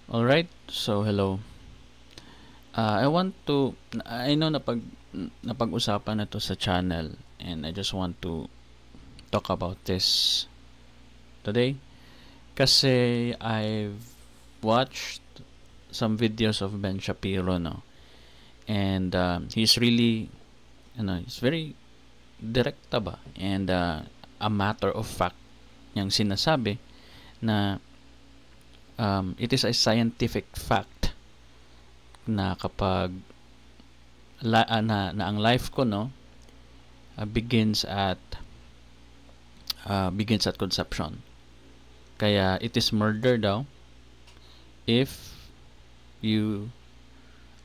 Alright, so hello. I know napag-usapan na to sa channel and I just want to talk about this today. Kasi I've watched some videos of Ben Shapiro, no? And he's really, he's very direkta ba? And a matter of fact niyang sinasabi na it is a scientific fact na kapag na ang life ko begins at conception. Kaya it is murder daw if you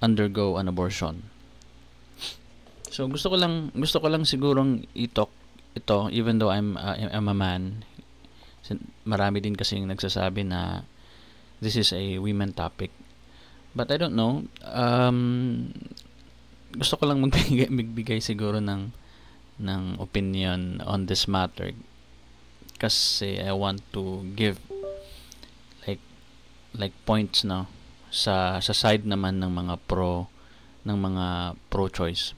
undergo an abortion. So gusto ko lang sigurong itok ito, even though I'm a man. Marami din kasi yung nagsasabi na this is a women topic. But I don't know. Gusto ko lang magbigay siguro ng opinion on this matter kasi I want to give like points sa side naman ng mga pro choice.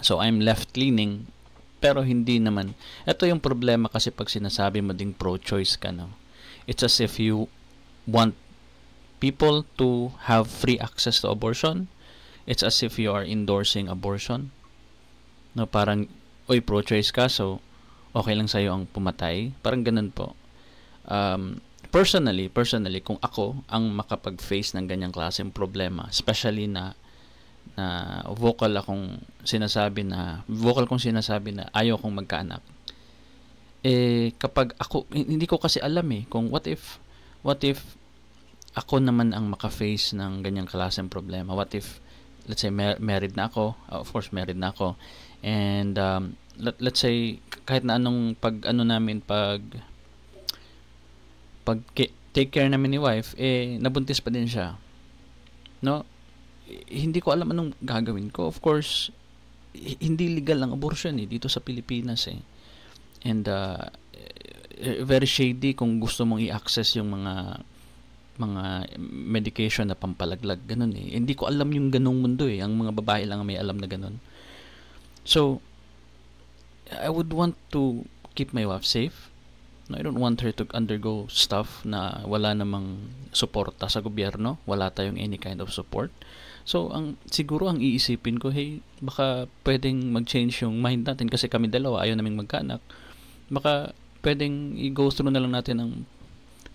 So I'm left leaning pero hindi naman. Ito yung problema kasi pag sinasabi mo ding pro choice ka, no. It's as if you want people to have free access to abortion. It's as if you are endorsing abortion. No, parang, oy, pro-choice ka, so okay lang sa'yo ang pumatay. Parang ganun po. Personally, kung ako ang makapag-face ng ganyang klaseng problema, especially na vocal kong sinasabi na ayaw kong magkaanak. Kapag ako, hindi ko kasi alam kung what if ako naman ang maka-face ng ganyang klaseng problema. What if, let's say, married na ako. Of course, married na ako. And, let's say, kahit na anong take care namin ni wife, nabuntis pa din siya. No? Hindi ko alam anong gagawin ko. Of course, hindi legal ang abortion dito sa Pilipinas And, very shady kung gusto mong i-access yung mga medication na pampalaglag, ganun Hindi ko alam yung ganung mundo Ang mga babae lang may alam na ganun. So, I would want to keep my wife safe. No, I don't want her to undergo stuff na wala namang suporta sa gobyerno. Wala tayong any kind of support. So, siguro ang iisipin ko, hey, baka pwedeng mag-change yung mind natin kasi kami dalawa, ayaw naming magkaanak. Baka pwedeng i-go through na lang natin ang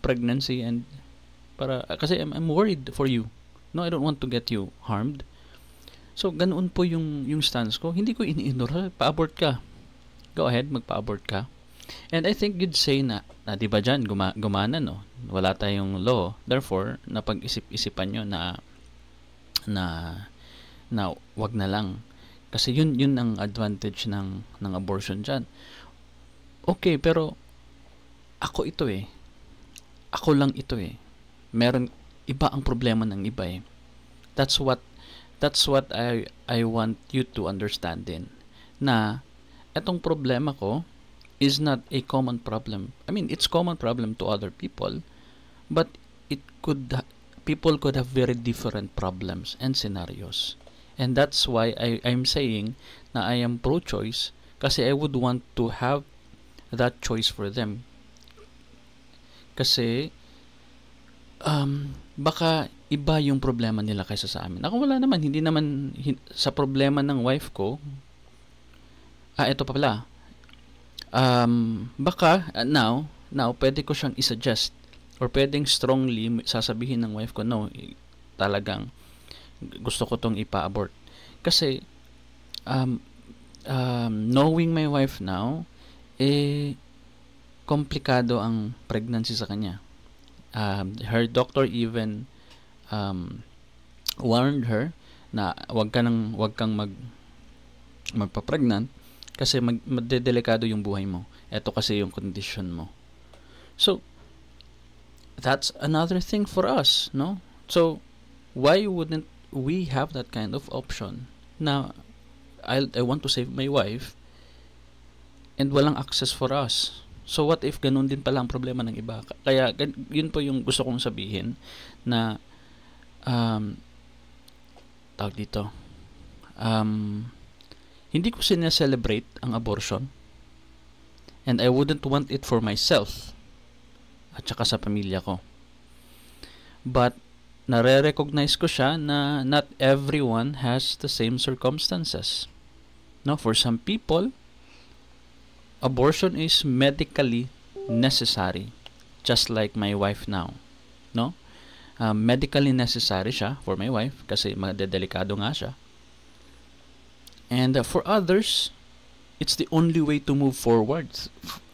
pregnancy and kasi I'm worried for you. No, I don't want to get you harmed. So, ganoon po yung stance ko. Hindi ko ini-ignore. Pa-abort ka. Go ahead, magpa-abort ka. And I think you'd say na di ba dyan, gumana, no? Wala tayong law. Therefore, napag-isip-isipan nyo na wag na lang. Kasi yun ang advantage ng abortion dyan. Okay, pero ako ito Ako lang ito Meron iba ang problema ng iba That's what I want you to understand din. Na etong problema ko is not a common problem. I mean, it's common problem to other people, but people could have very different problems and scenarios. And that's why I'm saying na I am pro-choice kasi I would want to have that choice for them. Kasi baka iba yung problema nila kaysa sa amin. Ako wala naman, hindi naman sa problema ng wife ko. Ito pa pala. Baka now pwede ko siyang i-suggest or pwedeng strongly sasabihin ng wife ko, no, talagang gusto ko tong ipa-abort. Kasi knowing my wife now, komplikado ang pregnancy sa kanya. Her doctor even warned her na wag kang magpa-pregnant kasi madedelikado yung buhay mo. Ito kasi yung condition mo. So, that's another thing for us, no? So, why wouldn't we have that kind of option? Na, I want to save my wife and walang access for us. So what if ganun din pala ang problema ng iba? Kaya yun po yung gusto kong sabihin na um, tawag dito, hindi ko sineselebrate ang abortion, and I wouldn't want it for myself at saka sa pamilya ko. But nare-recognize ko siya na not everyone has the same circumstances. No, for some people, abortion is medically necessary, just like my wife now. No? Medically necessary siya for my wife kasi madedelikado nga siya. And for others, it's the only way to move forward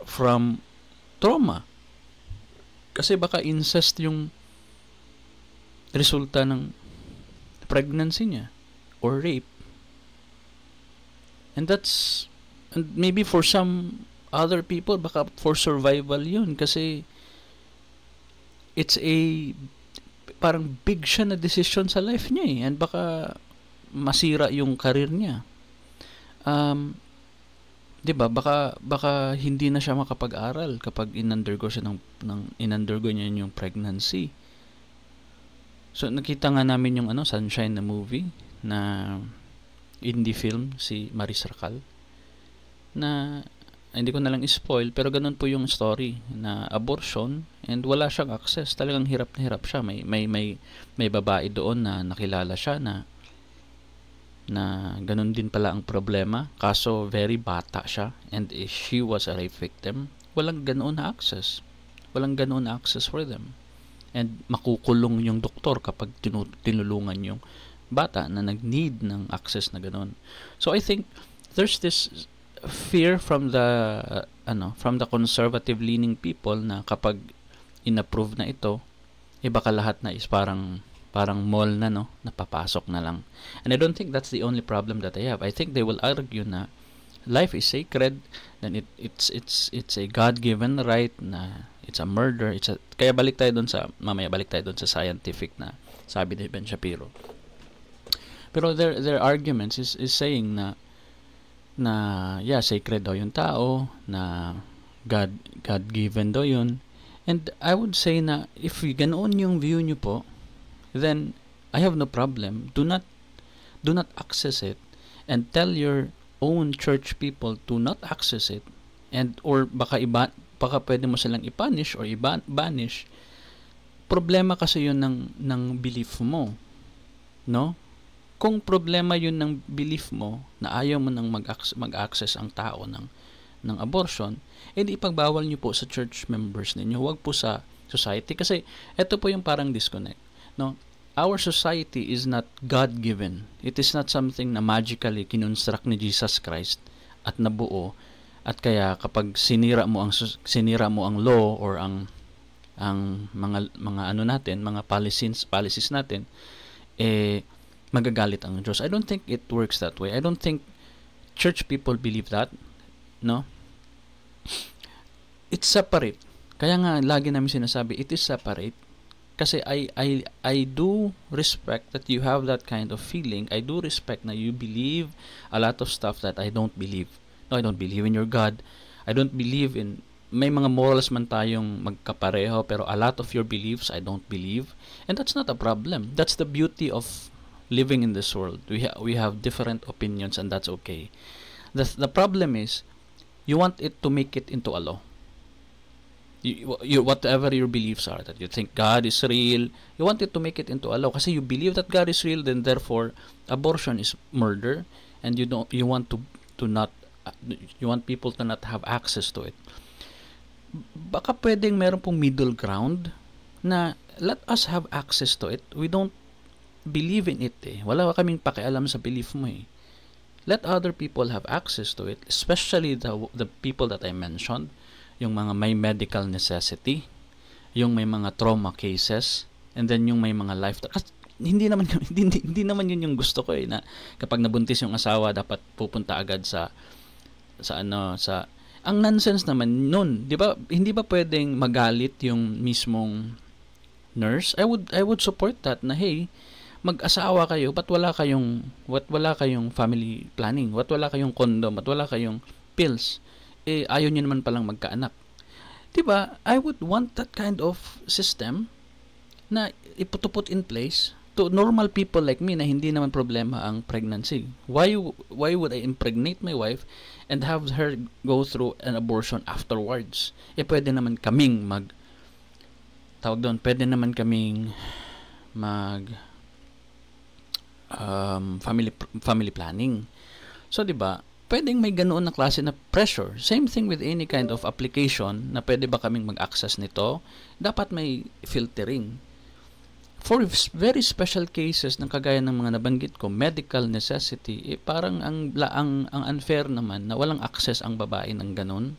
from trauma. Kasi baka incest yung resulta ng pregnancy niya or rape. And maybe for some other people, baka for survival yun kasi it's a parang big siya na decision sa life niya and baka masira yung career niya. 'Di ba? Baka hindi na siya makapag-aral kapag inundergo niya yung pregnancy. So nakita nga namin yung Sunshine na movie na indie film si Maris Racal na hindi ko na lang i-spoil pero ganun po yung story na abortion and wala siyang access. Talagang hirap na hirap siya. May babae doon na nakilala siya na ganun din pala ang problema. Kaso very bata siya and she was a rape victim. Walang ganoon na access. Walang ganoon na access for them. And makukulong yung doktor kapag tinulungan yung bata na nag-need ng access na ganoon. So I think there's this fear from the conservative leaning people na kapag inapprove na ito, baka lahat na is parang mall na napapasok na lang. And I don't think that's the only problem that I have. I think they will argue na life is sacred, then it's a God-given right, na it's a murder, kaya balik tayo doon sa scientific na sabi ni Ben Shapiro. Pero their arguments is saying na sacred daw yung tao, na God-given daw yun. And I would say na if ganoon yung view nyo po, then I have no problem. Do not access it and tell your own church people to not access it, and or baka pwede mo silang i-punish or i-banish. Problema kasi yun ng belief mo, no? Kung problema yun ng belief mo na ayaw mo nang mag-access ang tao ng abortion, edi ipagbawal nyo po sa church members ninyo, huwag po sa society. Kasi ito po yung parang disconnect, no? Our society is not God-given. It is not something na magically kinonstruct ni Jesus Christ at nabuo. At kaya kapag sinira mo ang law or ang mga policies natin, magagalit ang Diyos. I don't think it works that way. I don't think church people believe that, no? It's separate. Kaya nga lagi namin sinasabi, it is separate. Kasi I do respect that you have that kind of feeling. I do respect na you believe a lot of stuff that I don't believe. No, I don't believe in your God. I don't believe in, may mga morals man tayong magkapareho, pero a lot of your beliefs I don't believe. And that's not a problem. That's the beauty of living in this world. We have different opinions, and that's okay. The problem is, you want it to make it into a law. You whatever your beliefs are, that you think God is real, you want it to make it into a law kasi you believe that God is real, then therefore abortion is murder, and you want people to not have access to it. Baka pwedeng meron pong middle ground na let us have access to it. We don't believe in it wala kaming pakialam sa belief mo Let other people have access to it, especially the people that I mentioned, yung mga may medical necessity, yung may mga trauma cases, and then yung may mga life. Kasi hindi naman yun yung gusto ko na kapag nabuntis yung asawa dapat pupunta agad sa ang nonsense naman nun, 'di ba? Hindi ba pwedeng magalit yung mismong nurse? I would support that na hey, mag-asawa kayo, ba't wala kayong family planning? Ba't wala kayong condom? Ba't wala kayong pills? Ayaw niyo naman palang magkaanak. Diba? I would want that kind of system na to put in place to normal people like me na hindi naman problema ang pregnancy. Why would I impregnate my wife and have her go through an abortion afterwards? Pwede naman kaming pwede naman kaming family planning. So, di ba, pwedeng may ganoon na klase na pressure. Same thing with any kind of application na pwede ba kaming mag-access nito. Dapat may filtering. For very special cases ng kagaya ng mga nabanggit ko, medical necessity, parang ang unfair naman na walang access ang babae ng ganon.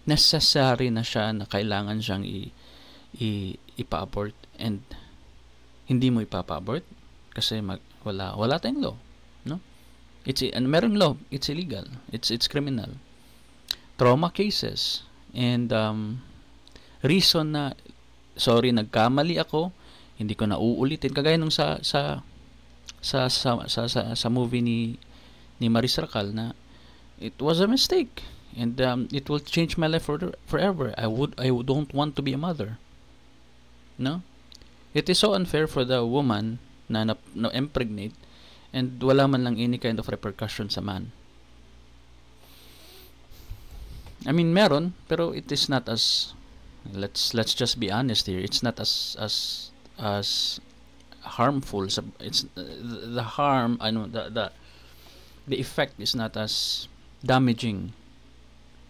Necessary na siya na kailangan siyang ipa-abort and hindi mo ipapa-abort kasi wala tayong law, no? Meron law, it's illegal, it's criminal. Trauma cases and reason na sorry, nagkamali ako, hindi ko na uulitin, kagaya nung sa movie ni Maris Racal na it was a mistake and it will change my life forever. I don't want to be a mother, no? It is so unfair for the woman na impregnate and wala man lang any kind of repercussion sa man. I mean, meron, pero it is not as, let's just be honest here, it's not as harmful. It's the harm, the effect is not as damaging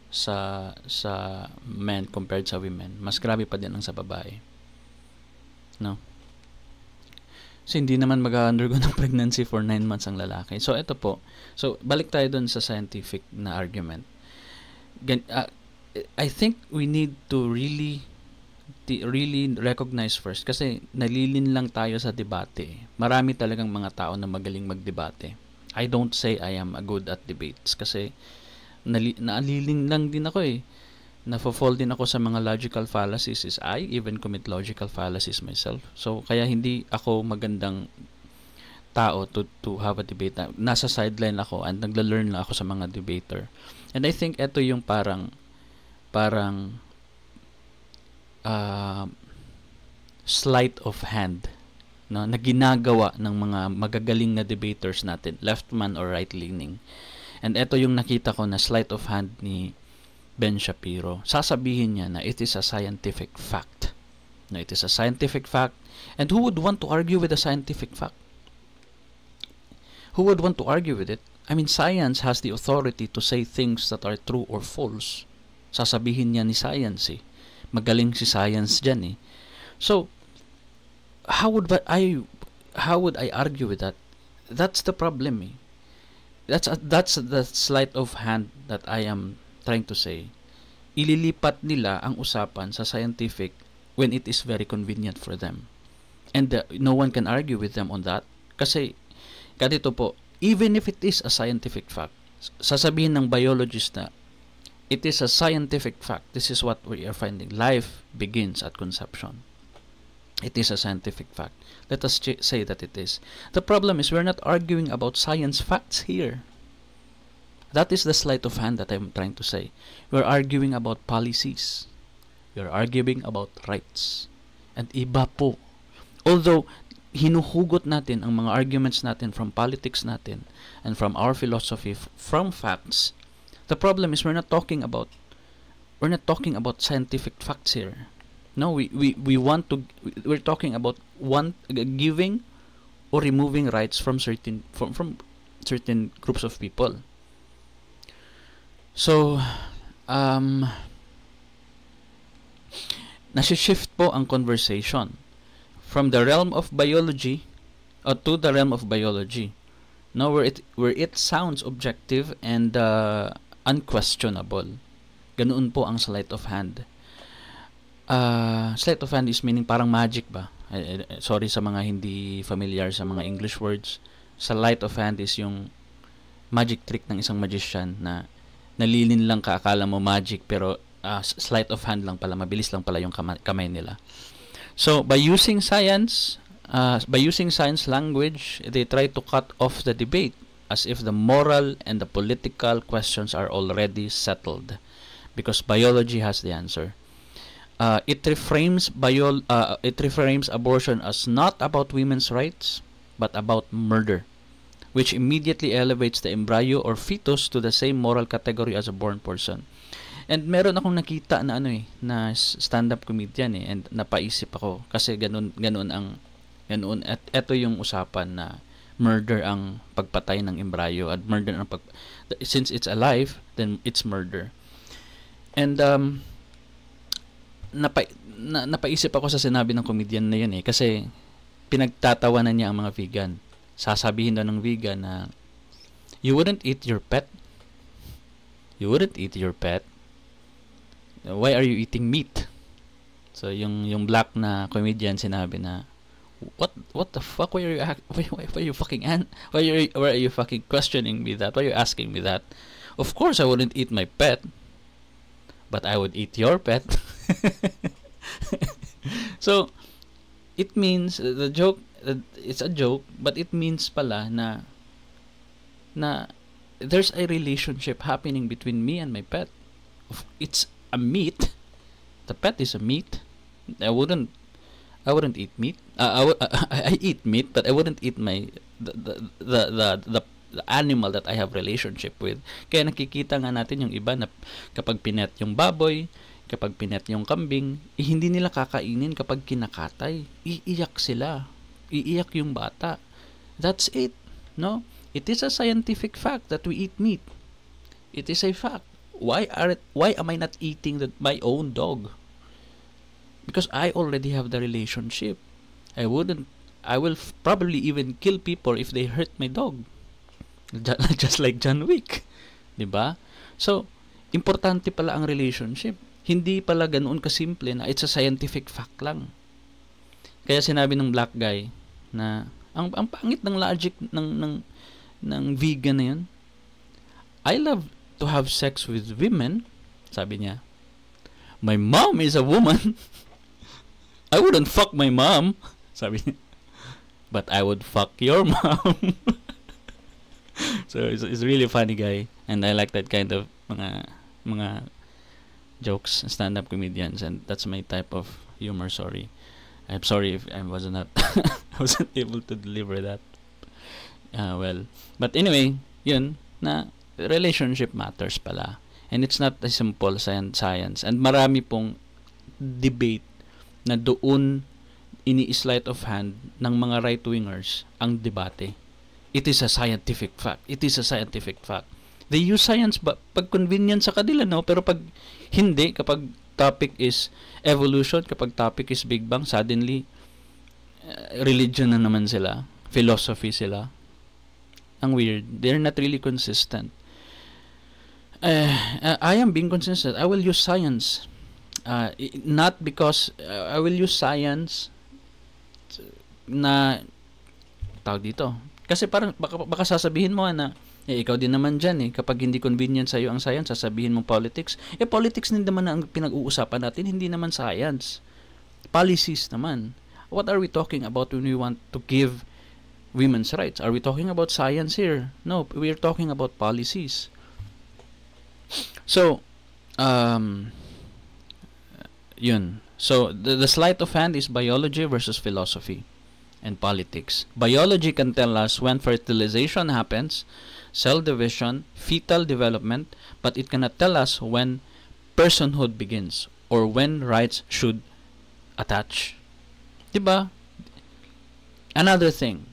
sa men compared sa women. Mas grabe pa din ang sa babae, no? So, hindi naman mag-undergo ng pregnancy for 9 months ang lalaki. So, ito po. So, balik tayo dun sa scientific na argument. I think we need to really recognize first kasi nalilin lang tayo sa debate. Marami talagang mga tao na magaling magdebate. I don't say I am good at debates kasi naalilin lang din ako eh. Nafo-fall din ako sa mga logical fallacies. I even commit logical fallacies myself. So, kaya hindi ako magandang tao to have a debate. Nasa sideline ako and nagla-learn lang ako sa mga debater. And I think ito yung parang sleight of hand, no, na ginagawa ng mga magagaling na debaters natin, left man or right leaning. And ito yung nakita ko na sleight of hand ni Ben Shapiro. Sasabihin niya na it is a scientific fact. No, it is a scientific fact. And who would want to argue with a scientific fact? Who would want to argue with it? I mean, science has the authority to say things that are true or false. Sasabihin niya ni science eh. Magaling si science dyan eh. So, how would I argue with that? That's the problem eh. That's the sleight of hand that I am trying to say. Ililipat nila ang usapan sa scientific when it is very convenient for them. And no one can argue with them on that. Kasi, ganito po, even if it is a scientific fact, sasabihin ng biologist na, it is a scientific fact. This is what we are finding. Life begins at conception. It is a scientific fact. Let us say that it is. The problem is we're not arguing about science facts here. That is the sleight of hand that I'm trying to say. We're arguing about policies. We're arguing about rights. And iba po. Although, hinuhugot natin ang mga arguments natin from politics natin and from our philosophy, from facts, the problem is we're talking about scientific facts here. No, we're talking about giving or removing rights from certain groups of people. So, nasi-shift po ang conversation from the realm of biology to the realm of biology. No, where it sounds objective and unquestionable. Ganoon po ang sleight of hand. Sleight of hand is meaning parang magic ba? Sorry sa mga hindi familiar sa mga English words. Sleight of hand is yung magic trick ng isang magician na nalilin lang ka, akala mo magic pero sleight of hand lang pala, mabilis lang pala yung kamay nila. So by using science language, they try to cut off the debate as if the moral and the political questions are already settled because biology has the answer. it reframes abortion as not about women's rights but about murder, which immediately elevates the embryo or fetus to the same moral category as a born person. And meron akong nakita na na stand-up comedian and napaisip ako kasi ganun at eto yung usapan na murder ang pagpatay ng embryo at murder ang since it's alive, then it's murder. And napaisip ako sa sinabi ng comedian na yun kasi pinagtatawanan niya ang mga vegan. Sasabihin daw ng vegan na you wouldn't eat your pet. You wouldn't eat your pet. Why are you eating meat? So yung black na comedian sinabi na what the fuck, why are you fucking questioning me that? Why are you asking me that? Of course I wouldn't eat my pet, but I would eat your pet. So it means the joke, it's a joke, but it means pala na there's a relationship happening between me and my pet. It's a meat. The pet is a meat. I wouldn't eat meat. I eat meat, but I wouldn't eat the animal that I have relationship with. Kaya nakikita nga natin yung iba na kapag pinet yung baboy, kapag pinet yung kambing, hindi nila kakainin kapag kinakatay. Iiyak sila. Iiyak yung bata. That's it. No? It is a scientific fact that we eat meat. It is a fact. Why am I not eating my own dog? Because I already have the relationship. I will probably even kill people if they hurt my dog. Just like John Wick. 'Di ba? So, importante pala ang relationship. Hindi pala ganoon kasimple na it's a scientific fact lang. Kaya sinabi ng black guy na ang pangit ng logic ng vegan na 'yun. I love to have sex with women, sabi niya. My mom is a woman. I wouldn't fuck my mom, sabi niya. But I would fuck your mom. So it's really funny guy, and I like that kind of mga jokes, stand-up comedians, and that's my type of humor. Sorry, I'm sorry if I wasn't able to deliver that well. But anyway, yun na relationship matters pala, and it's not a simple science, and marami pong debate na doon ini-sleight of hand ng mga right-wingers ang debate. It is a scientific fact. It is a scientific fact. They use science pag convenient sa kanila, no? Pero pag hindi, kapag topic is evolution, kapag topic is Big Bang, suddenly religion na naman sila, philosophy sila. Ang weird. They're not really consistent. I am being consistent. I will use science. Not because I will use science na tawag dito. Kasi parang baka sasabihin mo na ikaw din naman dyan kapag hindi convenient sa'yo ang science, sasabihin mo politics. Politics din naman ang pinag-uusapan natin, hindi naman science. Policies naman. What are we talking about when we want to give women's rights? Are we talking about science here? No, we are talking about policies. So, yun. So, the sleight of hand is biology versus philosophy and politics. Biology can tell us when fertilization happens, cell division, fetal development, but it cannot tell us when personhood begins or when rights should attach. Diba? Another thing,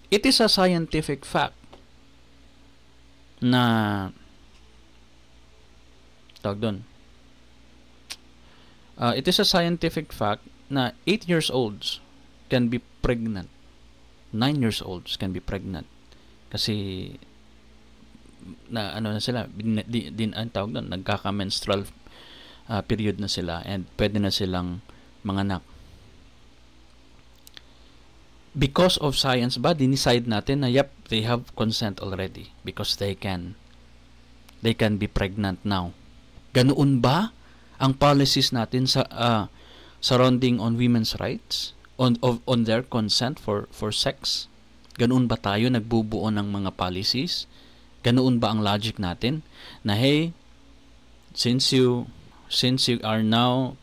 it is a scientific fact na tawag doon. It is a scientific fact na 8 years olds can be pregnant. 9 years olds can be pregnant. Kasi na sila ang tawag doon, nagkaka-menstrual period na sila and pwede na silang manganak. Because of science ba, dinicide natin na yep, they have consent already because they can be pregnant now. Ganoon ba ang policies natin sa surrounding on women's rights, on their consent for sex? Ganoon ba tayo nagbubuo ng mga policies? Ganoon ba ang logic natin na hey, since you since you can now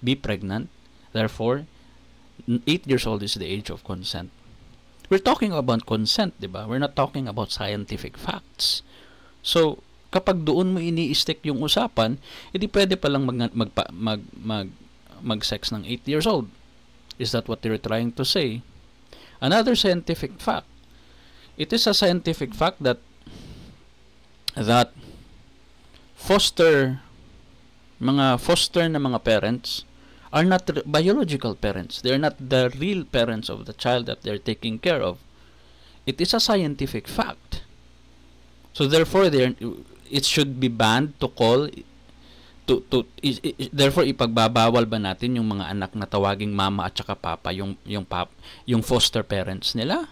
be pregnant, therefore 8 years old is the age of consent. We're talking about consent, di ba? We're not talking about scientific facts. So, kapag doon mo ini-stick yung usapan, hindi pwede palang mag-sex ng 8 years old. Is that what you're trying to say? Another scientific fact. It is a scientific fact that foster na mga parents are not biological parents. They're not the real parents of the child that they're taking care of. It is a scientific fact. So therefore, it should be banned to call therefore ipagbabawal ba natin yung mga anak na tawaging mama at saka papa yung foster parents nila?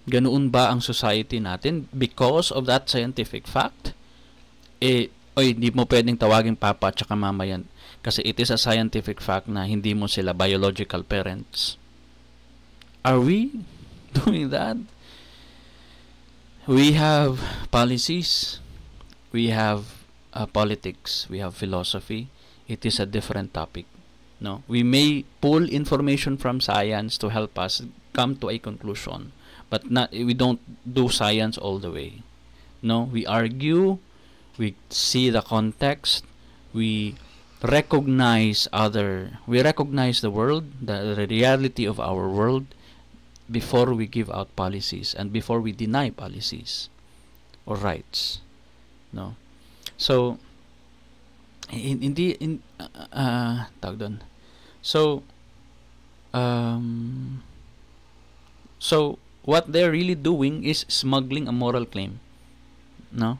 Ganoon ba ang society natin because of that scientific fact? Hindi mo pwedeng tawaging papa at saka mama yan kasi it is a scientific fact na hindi mo sila biological parents. Are we doing that? We have policies, we have politics, we have philosophy. It is a different topic. No, we may pull information from science to help us come to a conclusion, but we don't do science all the way. No, we argue, we see the context, we recognize the world, the reality of our world before we give out policies and before we deny policies or rights. No. So tawag doon. So what they're really doing is smuggling a moral claim, no?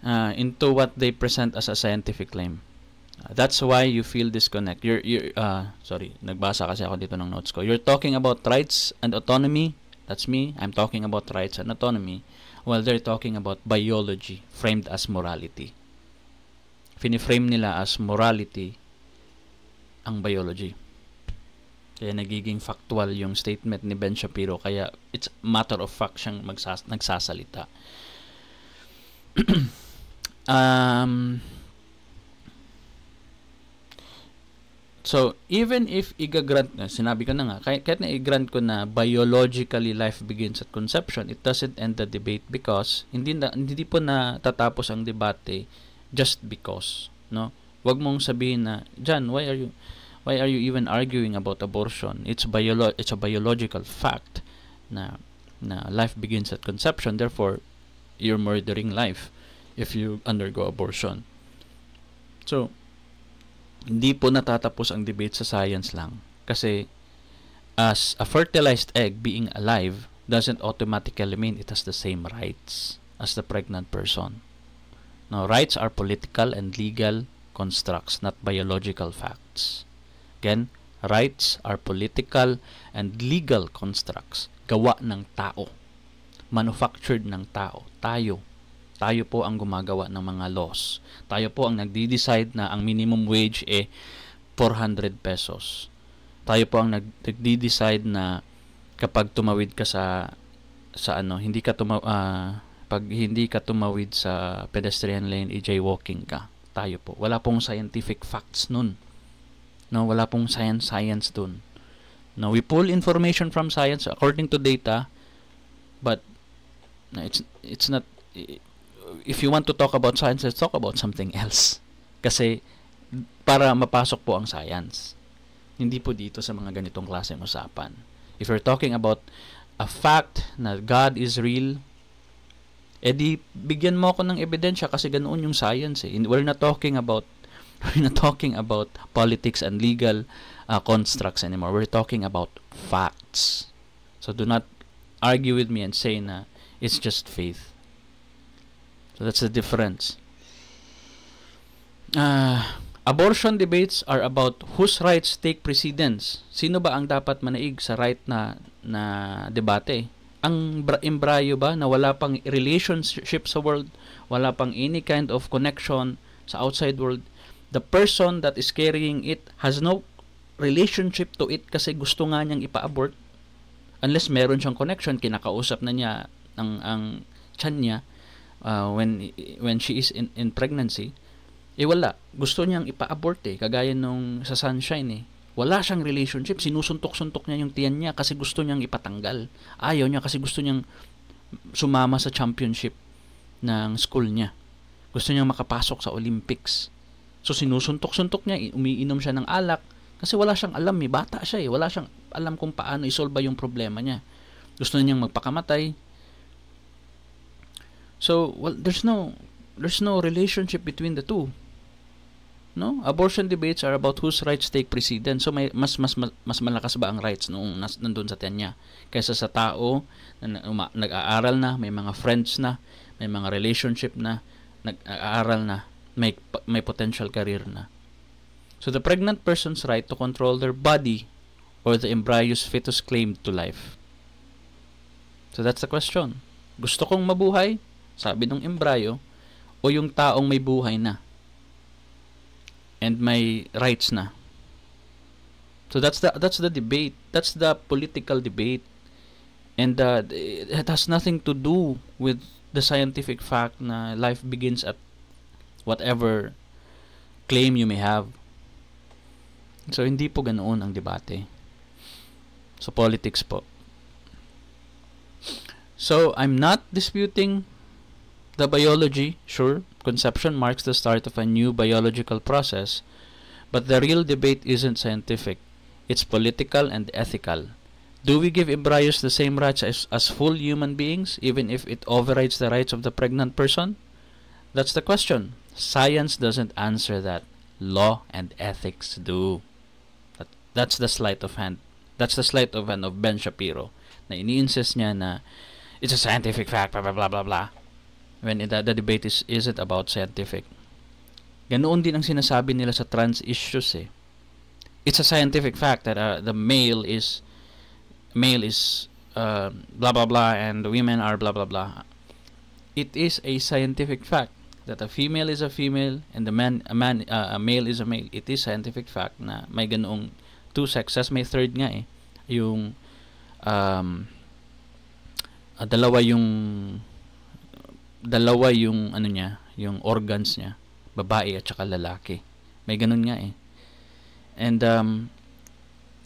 Into what they present as a scientific claim. That's why you feel disconnect. Sorry, nagbasa kasi ako dito ng notes ko. You're talking about rights and autonomy. That's me. I'm talking about rights and autonomy. While they're talking about biology framed as morality. Finiframe nila as morality ang biology. Kaya nagiging factual yung statement ni Ben Shapiro. Kaya it's matter of fact siyang nagsasalita. So, even if i-grant, sinabi ko na nga, kahit na i-grant ko na biologically life begins at conception, it doesn't end the debate because hindi po na tatapos ang debate just because, no? Wag mong sabihin na, John, why are you even arguing about abortion? It's a biological fact na life begins at conception, therefore you're murdering life if you undergo abortion. So, hindi po natatapos ang debate sa science lang. Kasi, as a fertilized egg being alive doesn't automatically mean it has the same rights as the pregnant person. Now, rights are political and legal constructs, not biological facts. Again, rights are political and legal constructs. Gawa ng tao. Manufactured ng tao. Tayo po ang gumagawa ng mga laws. Tayo po ang nagdi-decide na ang minimum wage 400 pesos. Tayo po ang nagdi-decide na kapag tumawid ka pag hindi ka tumawid sa pedestrian lane, jaywalking ka. Tayo po. Wala pong scientific facts nun. No, wala pong science dun. No, we pull information from science according to data, but it's not. If you want to talk about science, let's talk about something else. Kasi para mapasok po ang science. Hindi po dito sa mga ganitong klaseng usapan. If you're talking about a fact na God is real, edi bigyan mo ako ng ebidensya kasi ganoon yung science eh. We're not talking about politics and legal constructs anymore. We're talking about facts. So do not argue with me and say na it's just faith. So that's the difference. Abortion debates are about whose rights take precedence. Sino ba ang dapat manaig sa right na debate? Ang embryo ba na wala pang relationship sa world, wala pang any kind of connection sa outside world? The person that is carrying it has no relationship to it kasi gusto nga niyang ipa-abort. Unless meron siyang connection, kinakausap na niya ang tiyan niya, when she is in pregnancy, wala. Gusto niyang ipa-abort kagaya nung sa Sunshine Wala siyang relationship, sinusuntok-suntok niya yung tiyan niya kasi gusto niyang ipatanggal. Ayaw niya kasi gusto niyang sumama sa championship ng school niya. Gusto niyang makapasok sa Olympics. So sinusuntok-suntok niya, umiinom siya ng alak kasi wala siyang alam, bata siya wala siyang alam kung paano isolba yung problema niya. Gusto niyang magpakamatay. So, there's no relationship between the two. No? Abortion debates are about whose rights take precedence. So may mas malakas ba ang rights nung nandun sa tiyan niya kaysa sa tao na nag-aaral na, may mga friends na, may mga relationship na, nag-aaral na, may potential career na. So the pregnant person's right to control their body or the embryo's fetus claim to life. So that's the question. Gusto kong mabuhay, sabi ng embryo, o yung taong may buhay na and may rights na. So that's the debate. That's the political debate. And it has nothing to do with the scientific fact na life begins at whatever claim you may have. So hindi po ganoon ang debate. So politics po. So I'm not disputing the biology. Sure, conception marks the start of a new biological process, but the real debate isn't scientific. It's political and ethical. Do we give embryos the same rights as full human beings, even if it overrides the rights of the pregnant person? That's the question. Science doesn't answer that. Law and ethics do. That's the sleight of hand. That's the sleight of hand of Ben Shapiro. Na ini-insist niya na it's a scientific fact, blah, blah, blah, blah, blah. When the debate isn't about scientific. Ganoon din ang sinasabi nila sa trans issues It's a scientific fact that the male is blah blah blah and women are blah blah blah. It is a scientific fact that a female is a female and a male is a male. It is scientific fact na may ganoong two sexes. May third nga yung dalawa yung ano niya, yung organs niya, babae at saka lalaki. May ganun nga And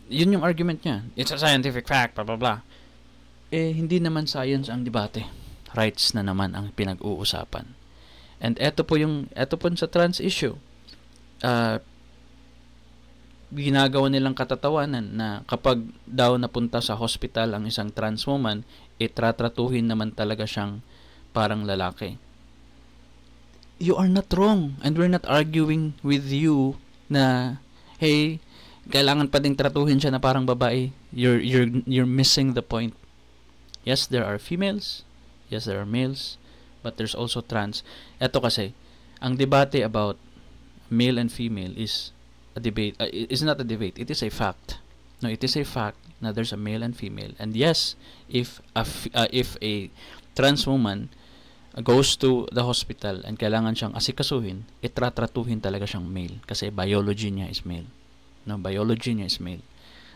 yun yung argument niya. It's a scientific fact, blah blah blah. Hindi naman science ang debate. Rights na naman ang pinag-uusapan. And eto po sa trans issue. Ginagawa nilang katatawanan na kapag daw napunta sa hospital ang isang trans woman, tratratuhin naman talaga siyang parang lalaki. You are not wrong, and we're not arguing with you na hey, kailangan pa ding tratuhin siya na parang babae. You're missing the point. Yes, there are females. Yes, there are males, but there's also trans. Ito kasi, ang debate about male and female is a debate. Is not a debate. It is a fact. No, it is a fact na there's a male and female. And yes, if a trans woman goes to the hospital and kailangan siyang asikasuhin, tratratuhin talaga siyang male kasi biology niya is male. No, biology niya is male.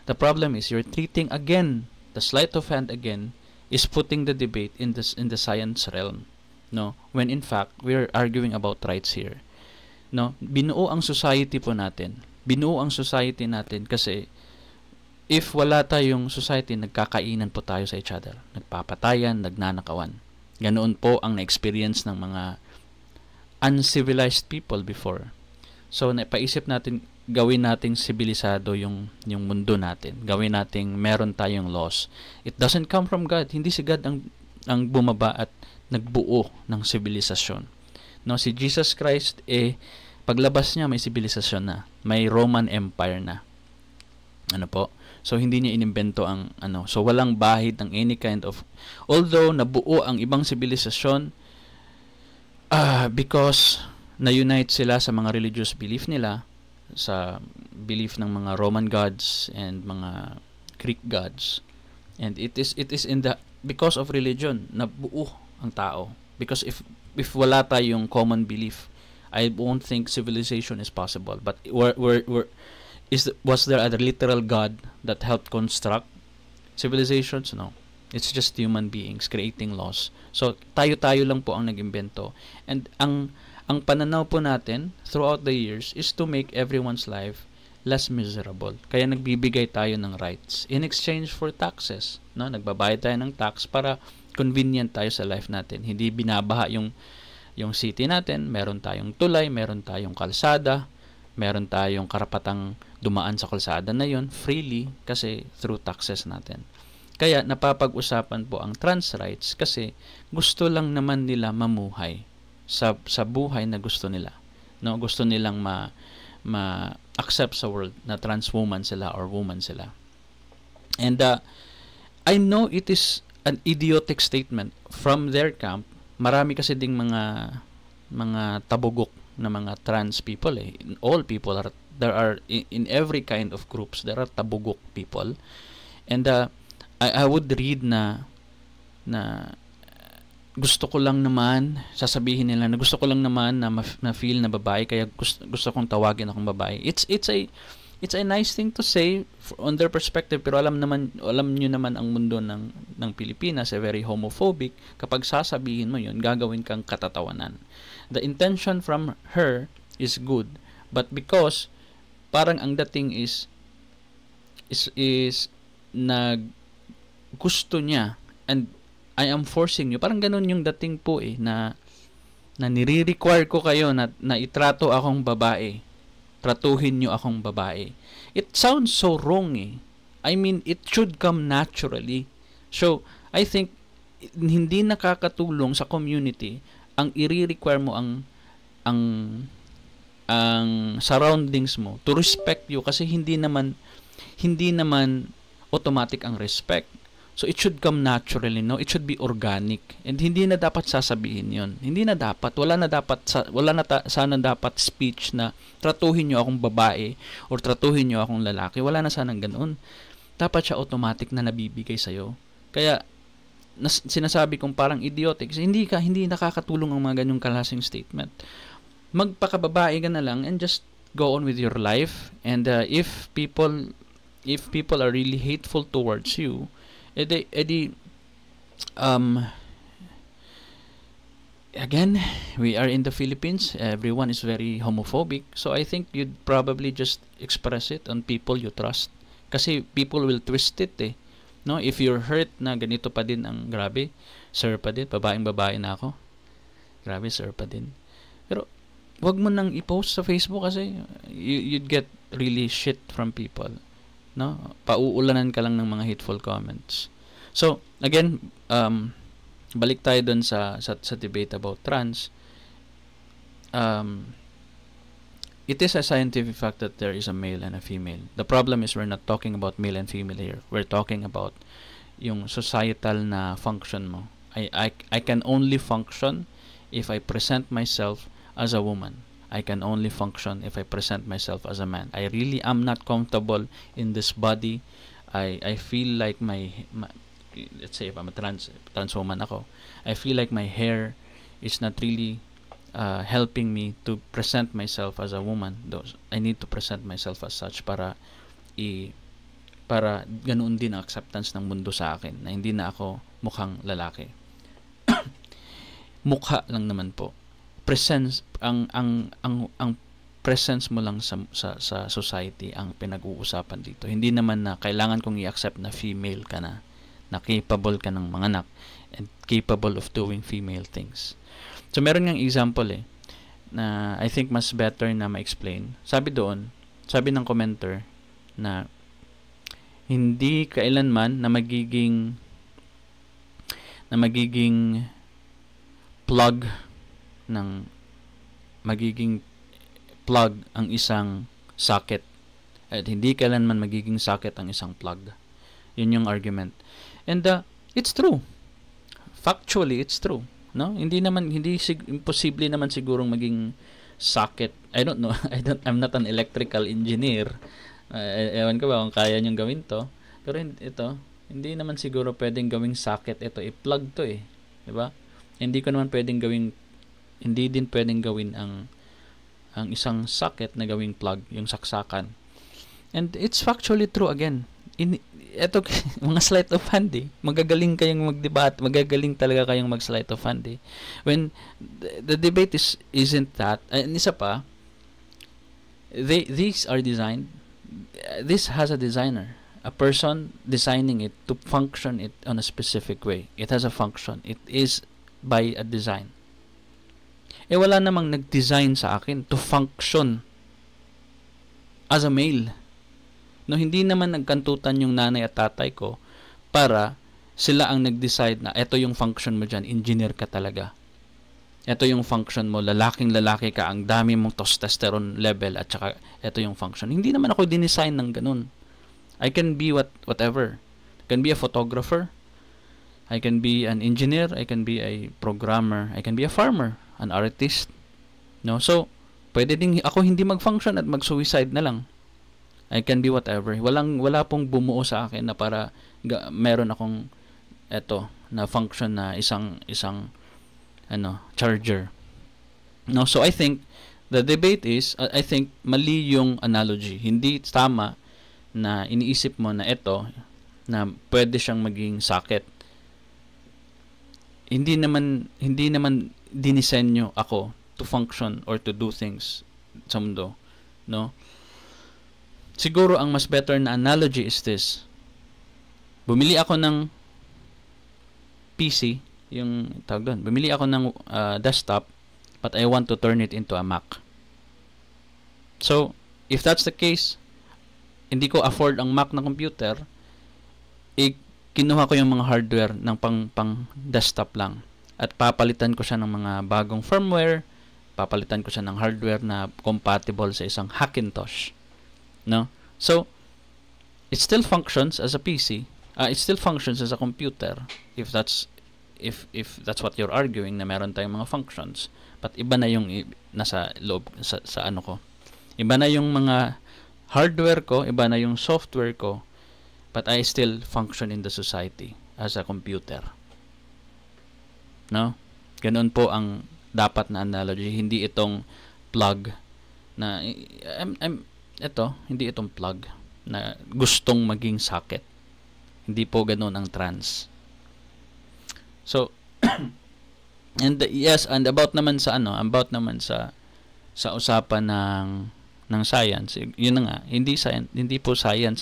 The problem is you're treating again, the sleight of hand again is putting the debate in the science realm. No, when in fact we're arguing about rights here. No, binuo ang society po natin. Binuo ang society natin kasi if wala tayong society, nagkakainan po tayo sa each other. Nagpapatayan, nagnanakawan. Ganoon po ang na-experience ng mga uncivilized people before. So, napaisip natin, gawin nating sibilisado yung mundo natin. Gawin nating meron tayong laws. It doesn't come from God. Hindi si God ang bumaba at nagbuo ng sibilisasyon. No, si Jesus Christ, paglabas niya, may sibilisasyon na. May Roman Empire na. Ano po? So, hindi niya inimbento ang So, walang bahid ng any kind of... Although, nabuo ang ibang sibilisasyon because na-unite sila sa mga religious belief nila, sa belief ng mga Roman gods and mga Greek gods. And it is in the... Because of religion, nabuo ang tao. Because if wala tayong common belief, I won't think civilization is possible. But was there a literal God that helped construct civilizations? No. It's just human beings creating laws. So, tayo-tayo lang po ang nag-imbento. And ang pananaw po natin throughout the years is to make everyone's life less miserable. Kaya nagbibigay tayo ng rights in exchange for taxes. No? Nagbabayad tayo ng tax para convenient tayo sa life natin. Hindi binabaha yung city natin. Meron tayong tulay, meron tayong kalsada, meron tayong karapatang dumaan sa kalsada na yon freely kasi through taxes natin. Kaya napapag-usapan po ang trans rights kasi gusto lang naman nila mamuhay sa buhay na gusto nila. No, gusto nilang ma-accept sa world na trans woman sila or woman sila. And I know it is an idiotic statement from their camp. Marami kasi ding mga tabugok na mga trans people eh. All people there are in every kind of groups there are tabugok people. And I would read na gusto ko lang naman, sasabihin nila na gusto ko lang naman na feel na babae kaya gusto kong tawagin akong babae. It's a nice thing to say on their perspective, pero alam niyo naman ang mundo ng Pilipinas ay very homophobic. Kapag sasabihin mo 'yun, gagawin kang katatawanan. The intention from her is good, but because parang ang dating is gusto niya and I am forcing you. Parang ganun yung dating po na nire-require ko kayo na itrato akong babae. Tratuhin nyo akong babae. It sounds so wrong I mean, it should come naturally. So, I think hindi nakakatulong sa community ang i-require mo ang surroundings mo to respect you kasi hindi naman automatic ang respect. So, it should come naturally, no? It should be organic. And hindi na dapat sasabihin yon. Hindi na dapat. Wala na sana dapat speech na tratuhin nyo akong babae or tratuhin nyo akong lalaki. Wala na sanang ganoon. Dapat siya automatic na nabibigay sa'yo. Kaya, sinasabi kong parang idiotic. Hindi nakakatulong ang mga ganyong klaseng statement. Magpakababae ka na lang and just go on with your life. And if people are really hateful towards you, again, we are in the Philippines. Everyone is very homophobic. So I think you'd probably just express it on people you trust. Kasi people will twist it No? If you're hurt na ganito pa din ang grabe, sir pa din, babae na ako. Grabe, sir pa din. Pero wag mo nang i-post sa Facebook kasi you'd get really shit from people. No? Pauulanan ka lang ng mga hateful comments. So, again, balik tayo dun sa debate about trans. It is a scientific fact that there is a male and a female. The problem is we're not talking about male and female here. We're talking about yung societal na function mo. I can only function if I present myself as a woman. I can only function if I present myself as a man. I really am not comfortable in this body. I feel like let's say if I'm a trans woman ako, I feel like my hair is not really helping me to present myself as a woman. I need to present myself as such para ganoon din ang acceptance ng mundo sa akin na hindi na ako mukhang lalaki. Mukha lang naman po. Presence ang presence mo lang sa society ang pinag-uusapan dito. Hindi naman na kailangan kong i-accept na female ka na capable ka ng manganak and capable of doing female things. So, meron ngang example na I think mas better na ma-explain. Sabi ng commenter na hindi kailanman na magiging plug ang isang socket at hindi kailanman magiging socket ang isang plug. Yun yung argument. And it's true. Factually, it's true. No? Imposible naman sigurong maging socket. I don't know. I'm not an electrical engineer. Ewan ko ba kung kaya niyong gawin to. Pero hindi naman siguro pwedeng gawing socket ito. I-plug to 'di ba? Hindi din pwedeng gawin ang isang socket na gawing plug, yung saksakan. And it's factually true again. eto, mga sleight of hand eh. Magagaling kayong magdebat, magagaling talaga kayong mag-sleight of hand eh. When the debate isn't that, and isa pa, these are designed, this has a designer, a person designing it to function it on a specific way. It has a function. It is by a design. Wala namang nag-design sa akin to function as a male. No, hindi naman nagkantutan yung nanay at tatay ko para sila ang nag-decide na eto yung function mo dyan, engineer ka talaga. Eto yung function mo, lalaking lalaki ka, ang dami mong testosterone level, at saka eto yung function. Hindi naman ako dinesign ng ganun. I can be whatever. I can be a photographer. I can be an engineer. I can be a programmer. I can be a farmer, an artist. No? So, pwede din ako hindi mag-function at mag-suicide na lang. I can be whatever. Wala pong bumuo sa akin na para meron akong eto na function na isang charger. No, so I think the debate is, I think mali yung analogy. Hindi tama na iniisip mo na eto na pwede siyang maging socket. Hindi naman dinisenyo ako to function or to do things sa mundo, no? Siguro ang mas better na analogy is this. Bumili ako ng PC, yung tawag doon. Bumili ako ng desktop, but I want to turn it into a Mac. So, if that's the case, hindi ko afford ang Mac na computer, kinuha ko yung mga hardware ng pang desktop lang. At papalitan ko siya ng mga bagong firmware, papalitan ko siya ng hardware na compatible sa isang Hackintosh. No? So, it still functions as a PC. It still functions as a computer if that's what you're arguing, na meron tayong mga functions. But iba na yung nasa loob sa ano ko. Iba na yung mga hardware ko, iba na yung software ko, but I still function in the society as a computer. No? Ganun po ang dapat na analogy, hindi itong plug na hindi itong plug na gustong maging socket. Hindi po ganoon ang trans. So and about naman sa sa usapan ng science, yun na nga, hindi po science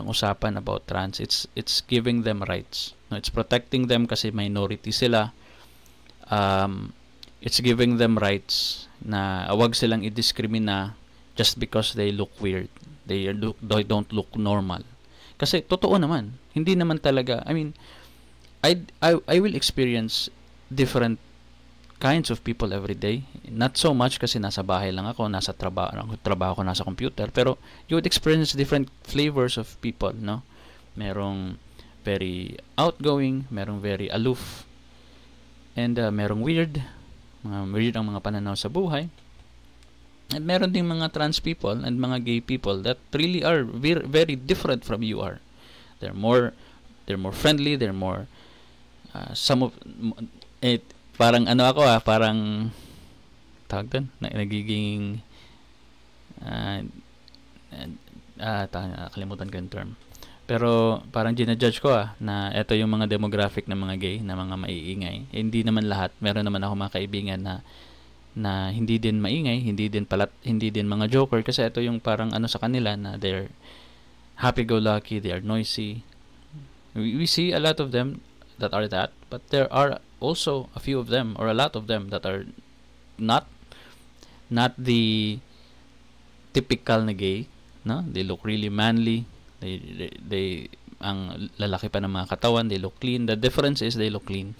ang usapan about trans. It's giving them rights. No, it's protecting them kasi minority sila. It's giving them rights na wag silang i-discrimina just because they look weird. They don't look normal. Kasi totoo naman, hindi naman talaga. I mean, I will experience different kinds of people every day. Not so much kasi nasa bahay lang ako, nasa trabaho ko, nasa computer, pero you would experience different flavors of people, no? Merong very outgoing, merong very aloof, and merong weird ang mga pananaw sa buhay. At meron ding mga trans people and mga gay people that really are very, very different from you are. They're more friendly, they're more parang parang tawag doon, nagiging kalimutan ko yung term. Pero parang ginajudge ko na eto yung mga demographic ng mga gay, na mga maiingay. Hindi naman lahat. Meron naman ako mga kaibigan na hindi din maingay, hindi din mga joker, kasi ito yung parang sa kanila na they're happy-go-lucky, they are noisy. We see a lot of them that are that, but there are also a few of them, or a lot of them, that are not the typical na gay, no? They look really manly. They ang lalaki pa ng mga katawan, they look clean. The difference is they look clean.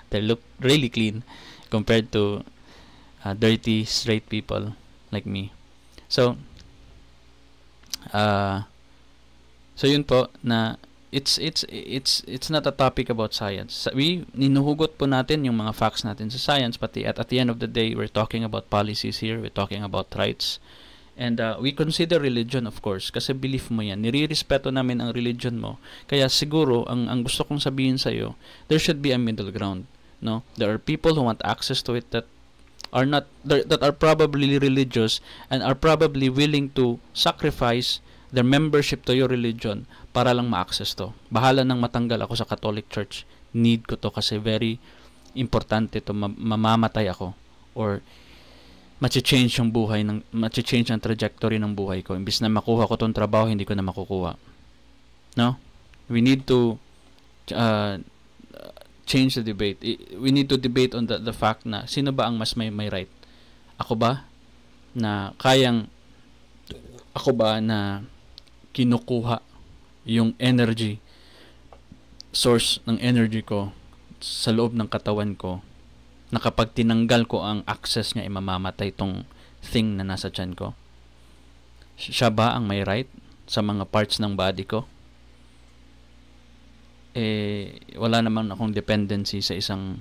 They look really clean compared to dirty straight people like me. So yun po, na it's not a topic about science. Ninuhugot po natin yung mga facts natin sa science, pati at the end of the day, we're talking about policies here, we're talking about rights. And we consider religion, of course, kasi belief mo yan. Nirirespeto namin ang religion mo. Kaya siguro, ang gusto kong sabihin sa'yo, there should be a middle ground. No? There are people who want access to it that are not that are probably religious and are probably willing to sacrifice their membership to your religion para lang ma-access to. Bahala nang matanggal ako sa Catholic Church. Need ko to kasi very importante to. Mamamatay ako or machi-change yung buhay ng machi-change ang trajectory ng buhay ko. Imbis na makuha ko tong trabaho, hindi ko na makukuha. No? We need to change the debate. We need to debate on the fact na sino ba ang mas may right? Ako ba na kinukuha yung energy source ng energy ko sa loob ng katawan ko na kapag tinanggal ko ang access niya, mamamatay tong thing na nasa tiyan ko? Siya ba ang may right sa mga parts ng body ko? Wala naman akong dependency sa isang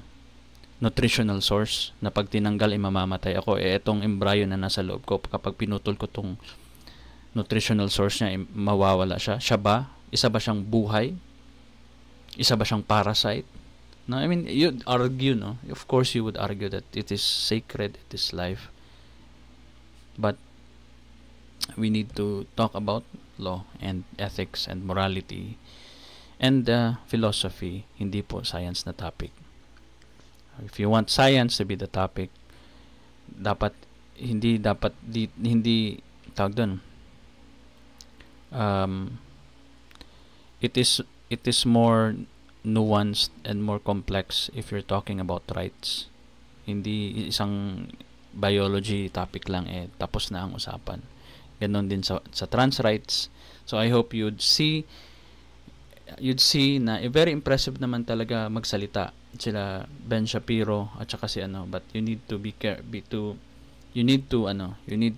nutritional source na pag tinanggal mamamatay ako. Etong embryo na nasa loob ko, kapag pinutol ko tong nutritional source niya, mawawala siya. Siya ba? Isa ba siyang buhay? Isa ba siyang parasite? No, I mean, you'd argue, no? Of course, you would argue that it is sacred, it is life. But we need to talk about law and ethics and morality and philosophy, hindi po science na topic. If you want science to be the topic, hindi tawag doon. It is more nuanced and more complex if you're talking about rights. Hindi isang biology topic lang, tapos na ang usapan. Ganon din sa trans rights. So I hope you'd see na very impressive naman talaga magsalita sila Ben Shapiro at saka si but you need to you need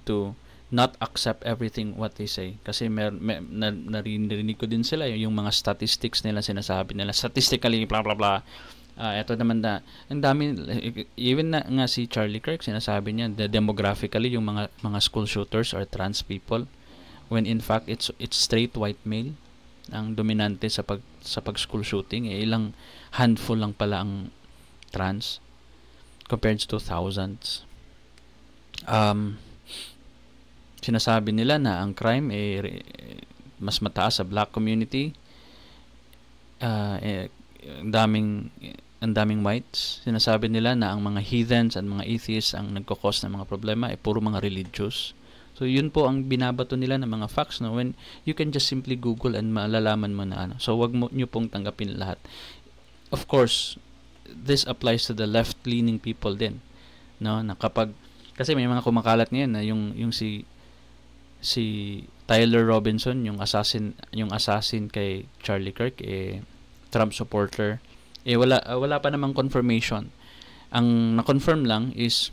to not accept everything what they say kasi narinig ko din sila yung mga statistics nila, sinasabi nila statistically blah blah blah. Ito naman na ang dami, even na nga si Charlie Kirk sinasabi niya demographically yung mga school shooters are trans people when in fact it's straight white male ang dominante sa pag school shooting. Ilang handful lang pala ang trans compared to thousands. Sinasabi nila na ang crime mas mataas sa black community. Ang daming whites. Sinasabi nila na ang mga heathens and mga atheists ang nagkakos ng mga problema puro mga religious. So yun po ang binabato nila ng mga facts, no, when you can just simply Google and malalaman mo na so wag mo nyo pong tanggapin lahat. Of course, this applies to the left-leaning people din, no, na kapag kasi may mga kumakalat ngayon na yung si Tyler Robinson, yung assassin kay Charlie Kirk, Trump supporter, wala pa namang confirmation. Ang na-confirm lang is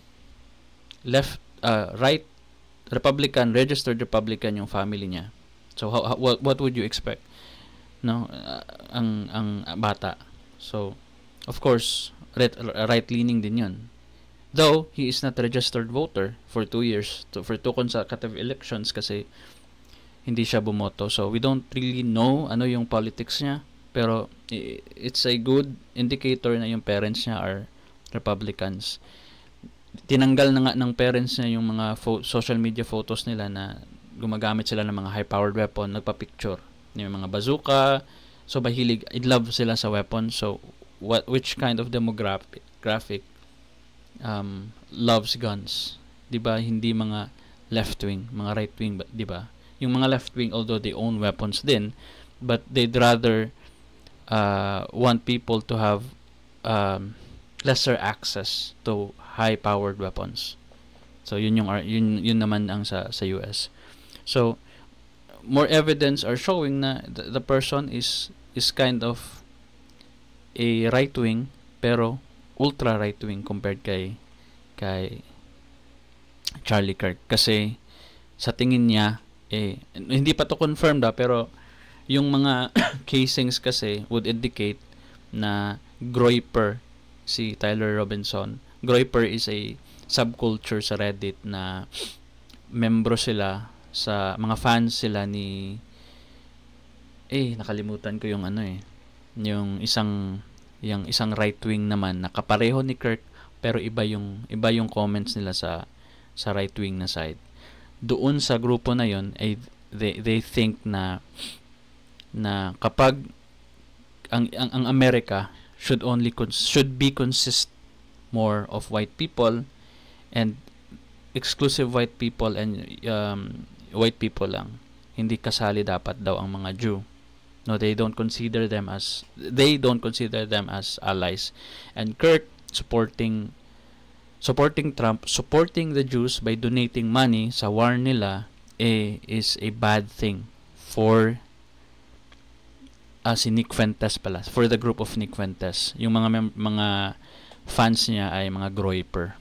right registered Republican yung family niya. So what would you expect? No, ang bata. So of course right-leaning din yun. Though he is not a registered voter for 2 years, for 2 consecutive elections kasi hindi siya bumoto. So we don't really know ano yung politics niya, pero it's a good indicator na yung parents niya are Republicans. Tinanggal na nga ng parents niya yung mga social media photos nila na gumagamit sila ng mga high-powered weapon, nagpa-picture. Yung mga bazooka, so mahilig, in love sila sa weapon. So which kind of demographic loves guns? 'Di ba? Hindi mga left-wing, mga right-wing, 'di ba? Yung mga left-wing, although they own weapons din, but they'd rather want people to have lesser access to high-powered weapons. So yun naman ang sa US. So more evidence are showing na the person is kind of a right-wing pero ultra right-wing compared kay Charlie Kirk kasi sa tingin niya hindi pa to confirmed pero yung mga casings kasi would indicate na groyper si Tyler Robinson. Groyper is a subculture sa Reddit na membro sila sa mga fans sila ni nakalimutan ko yung yung isang right wing naman na kapareho ni Kirk pero iba yung comments nila sa right wing na side. Doon sa grupo na yon ay they think na kapag ang America should be consist more of white people and exclusive white people and white people lang. Hindi kasali dapat daw ang mga Jew. No, they don't consider them as allies. And Kirk supporting Trump, supporting the Jews by donating money sa war nila is a bad thing for si Nick Fuentes pala, for the group of Nick Fuentes. Yung mga fans niya ay mga groyper.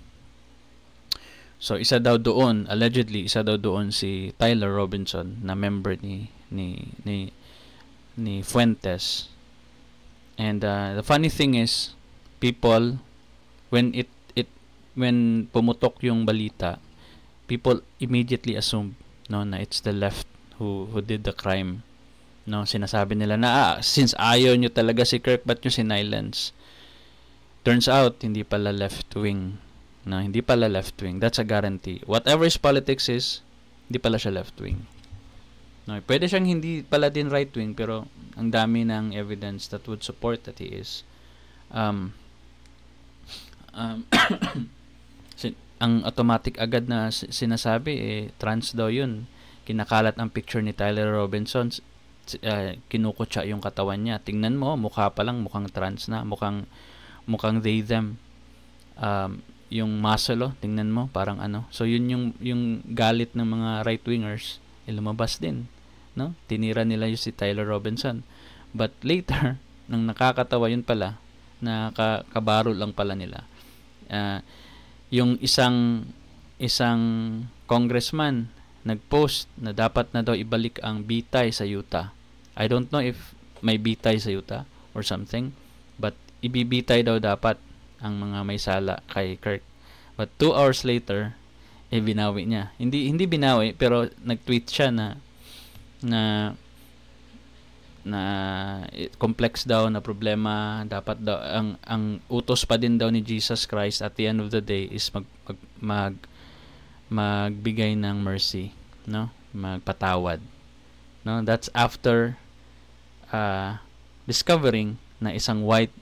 So allegedly isa daw doon si Tyler Robinson na member ni Fuentes. And the funny thing is, people, when pumutok yung balita, people immediately assume na it's the left who did the crime. No, sinasabi nila na since ayaw nyo talaga si Kirk, ba't nyo sinilence? Turns out hindi pala left wing. No, hindi pala left wing. That's a guarantee. Whatever his politics is, hindi pala siya left wing. No, pwede siyang hindi pala din right wing, pero ang dami ng evidence that would support that he is. Ang automatic agad na sinasabi trans daw yun. Kinakalat ang picture ni Tyler Robinson, kinukutsa yung katawan niya. Tingnan mo, mukha pa lang mukhang trans na, mukhang they them. Yung muscle, tingnan mo, parang ano. So yun yung galit ng mga right wingers, lumabas din, no? Tinira nila yung si Tyler Robinson. But later, nang nakakatawa yun pala, nakakabaro lang pala nila. Yung isang congressman nagpost na dapat na daw ibalik ang bitay sa Utah. I don't know if may bitay sa Utah or something, but ibibitay daw dapat ang mga may sala kay Kirk. But 2 hours later, binawi niya. Hindi binawi, pero nag-tweet siya na complex daw na problema. Dapat daw ang utos pa din daw ni Jesus Christ at the end of the day is magbigay ng mercy, no? Magpatawad. No, that's after discovering na isang white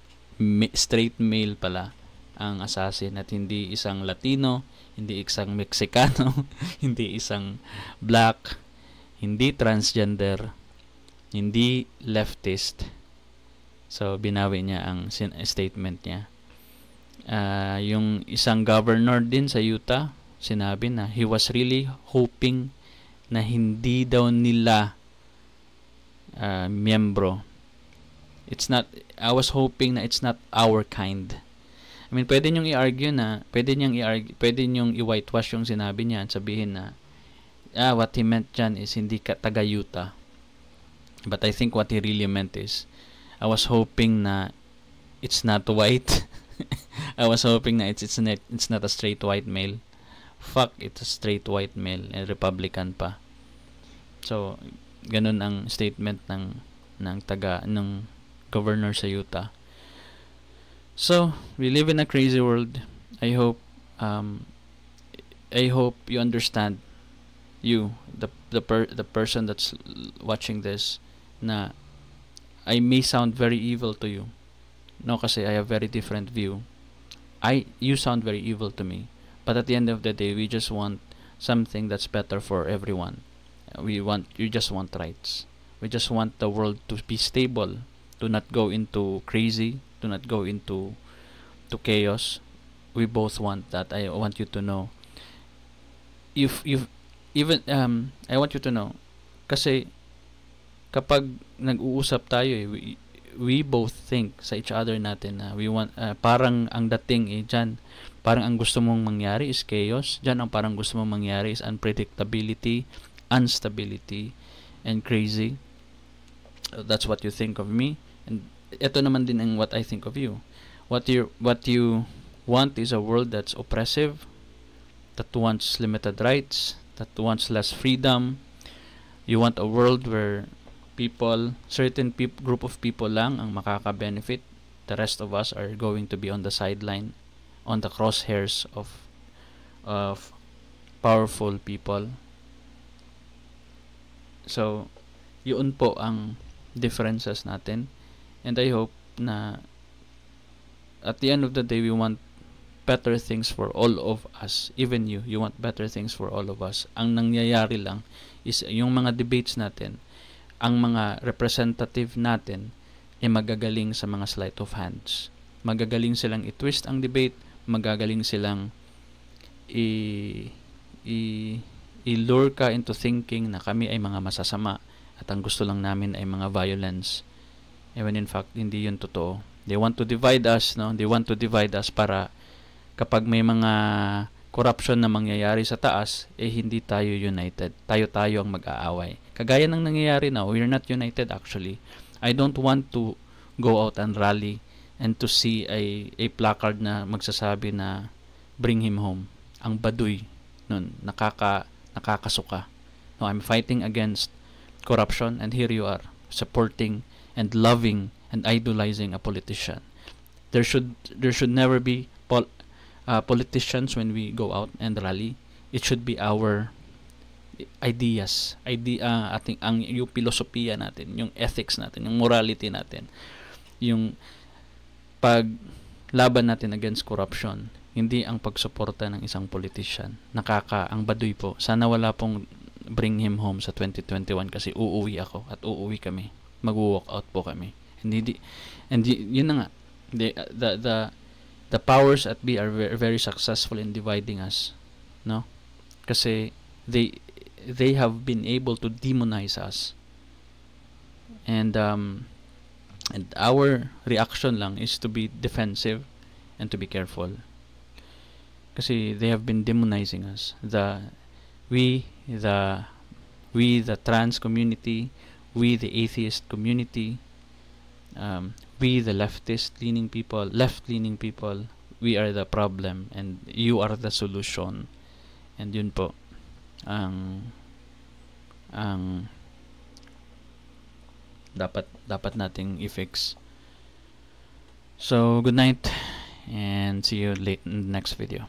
straight male pala ang assassin at hindi isang Latino, hindi isang Mexicano, hindi isang black, hindi transgender, hindi leftist. So binawi niya ang statement niya. Yung isang governor din sa Utah, sinabi na he was really hoping na hindi daw nila miyembro. I was hoping na it's not our kind. I mean, pwede niyong i-argue pwede niyong i-whitewash yung sinabi niya at sabihin na what he meant dyan is hindi ka taga Utah. But I think what he really meant is I was hoping na it's not white. I was hoping na it's not a straight white male. Fuck, it's a straight white male and Republican pa. So, ganun ang statement ng governor sa Utah. So, we live in a crazy world. I hope you understand, the person that's watching this, na I may sound very evil to you. No, kasi I have very different view. You sound very evil to me. But at the end of the day, we just want something that's better for everyone. You just want rights. We just want the world to be stable, to not go into crazy, to not go into chaos. We both want that. I want you to know. I want you to know, kasi kapag nag-uusap tayo, we both think sa each other natin na we want, parang ang dating dyan, parang ang gusto mong mangyari is chaos. Dyan ang parang gusto mong mangyari is unpredictability, instability, and crazy. That's what you think of me, and ito naman din ang what I think of you. What you want is a world that's oppressive, that wants limited rights, that wants less freedom. You want a world where certain group of people lang ang makaka-benefit. The rest of us are going to be on the sideline, on the crosshairs of powerful people. So, yun po ang differences natin. And I hope na at the end of the day, we want better things for all of us. Even you want better things for all of us. Ang nangyayari lang is yung mga debates natin, ang mga representative natin ay magagaling sa mga sleight of hands. Magagaling silang i-twist ang debate, magagaling silang i-lure ka into thinking na kami ay mga masasama at ang gusto lang namin ay mga violence. When in fact, hindi yun totoo. They want to divide us, no? They want to divide us para kapag may mga corruption na mangyayari sa taas, hindi tayo united. Tayo ang mag-aaway. Kagaya ng nangyayari now, we're not united actually. I don't want to go out and rally and to see a placard na magsasabi na bring him home. Ang baduy nun, nakakasuka. No, I'm fighting against corruption, and here you are supporting and loving and idolizing a politician. There should never be politicians when we go out and rally. It should be our ideas, yung filosofiya natin, yung ethics natin, yung morality natin, yung paglaban natin against corruption, hindi ang pagsuporta ng isang politician. Ang baduy po. Sana wala pong bring him home sa 2021 kasi uuwi ako at uuwi kami. Mag-walk out po kami. And yun na nga, the powers at be are very, very successful in dividing us, no? Kasi they have been able to demonize us, and our reaction lang is to be defensive and to be careful, kasi they have been demonizing us. We the trans community, we the atheist community, we the left-leaning people, we are the problem and you are the solution. And yun po ang dapat nating i-fix. So good night and see you late in the next video.